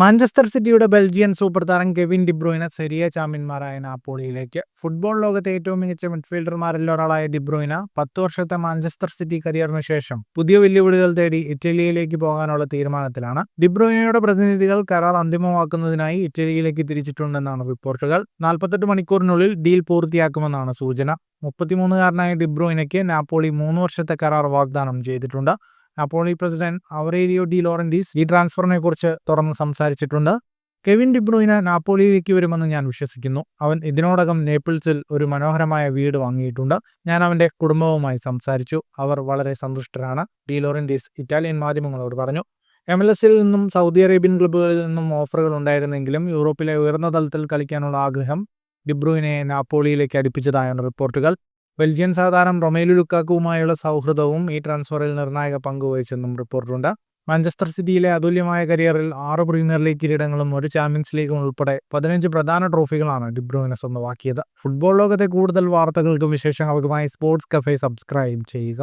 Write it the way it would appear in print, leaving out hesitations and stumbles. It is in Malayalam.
മാഞ്ചസ്റ്റർ സിറ്റിയുടെ ബെൽജിയൻ സൂപ്പർ താരം കെവിൻ ഡിബ്രൂയിന സെരിയ ചാമ്പ്യന്മാരായ നാപ്പോളിയിലേക്ക്. ഫുട്ബോൾ ലോകത്തെ ഏറ്റവും മികച്ച മിഡ്ഫീൽഡർമാരിൽ ഒരാളായ ഡിബ്രൂയിന 10 വർഷത്തെ മാഞ്ചസ്റ്റർ സിറ്റി കരിയറിന് ശേഷം പുതിയ വെല്ലുവിളികൾ തേടി ഇറ്റലിയിലേക്ക് പോകാനുള്ള തീരുമാനത്തിലാണ്. ഡിബ്രൂയിനയുടെ പ്രതിനിധികൾ കരാർ അന്തിമമാക്കുന്നതിനായി ഇറ്റലിയിലേക്ക് തിരിച്ചിട്ടുണ്ടെന്നാണ് റിപ്പോർട്ടുകൾ. 48 മണിക്കൂറിനുള്ളിൽ ഡീൽ പൂർത്തിയാക്കുമെന്നാണ് സൂചന. 33-കാരനായ ഡിബ്രൂയിനയ്ക്ക് നാപ്പോളി 3 വർഷത്തെ കരാർ വാഗ്ദാനം ചെയ്തിട്ടുണ്ട്. നാപ്പോളി പ്രസിഡന്റ് ഔറേലിയോ ഡി ലോറന്റീസ് ഈ ട്രാൻസ്ഫറിനെ കുറിച്ച് തുറന്ന് സംസാരിച്ചിട്ടുണ്ട്. കെവിൻ ഡിബ്രൂയിന നാപ്പോളിയിലേക്ക് വരുമെന്ന് ഞാൻ വിശ്വസിക്കുന്നു. അവൻ ഇതിനോടകം നേപ്പിൾസിൽ ഒരു മനോഹരമായ വീട് വാങ്ങിയിട്ടുണ്ട്. ഞാൻ അവന്റെ കുടുംബവുമായി സംസാരിച്ചു. അവർ വളരെ സന്തുഷ്ടരാണ്, ഡി ലോറന്റീസ് ഇറ്റാലിയൻ മാധ്യമങ്ങളോട് പറഞ്ഞു. MLS-ൽ നിന്നും സൗദി അറേബ്യൻ ക്ലബ്ബുകളിൽ നിന്നും ഓഫറുകൾ ഉണ്ടായിരുന്നെങ്കിലും യൂറോപ്പിലെ ഉയർന്ന തലത്തിൽ കളിക്കാനുള്ള ആഗ്രഹം ഡിബ്രൂയിനയെ നാപ്പോളിയിലേക്ക് അടുപ്പിച്ചതായാണ് റിപ്പോർട്ടുകൾ. ബെൽജിയൻ താരം റൊമേലു ലുക്കാക്കുവുമായുള്ള സൗഹൃദവും ഈ ട്രാൻസ്ഫറിൽ നിർണായക പങ്കുവഹിച്ചെന്നും റിപ്പോർട്ടുണ്ട്. മാഞ്ചസ്റ്റർ സിറ്റിയിലെ അതുല്യമായ കരിയറിൽ 6 പ്രീമിയർ ലീഗ് കിരീടങ്ങളും 1 ചാമ്പ്യൻസ് ലീഗും ഉൾപ്പെടെ 15 പ്രധാന ട്രോഫികളാണ് ഡിബ്രൂയിന സ്വന്തമാക്കിയത്. ഫുട്ബോൾ ലോകത്തെ കൂടുതൽ വാർത്തകൾക്കും വിശേഷങ്ങൾക്കുമായി സ്പോർട്സ് കഫേ സബ്സ്ക്രൈബ് ചെയ്യുക.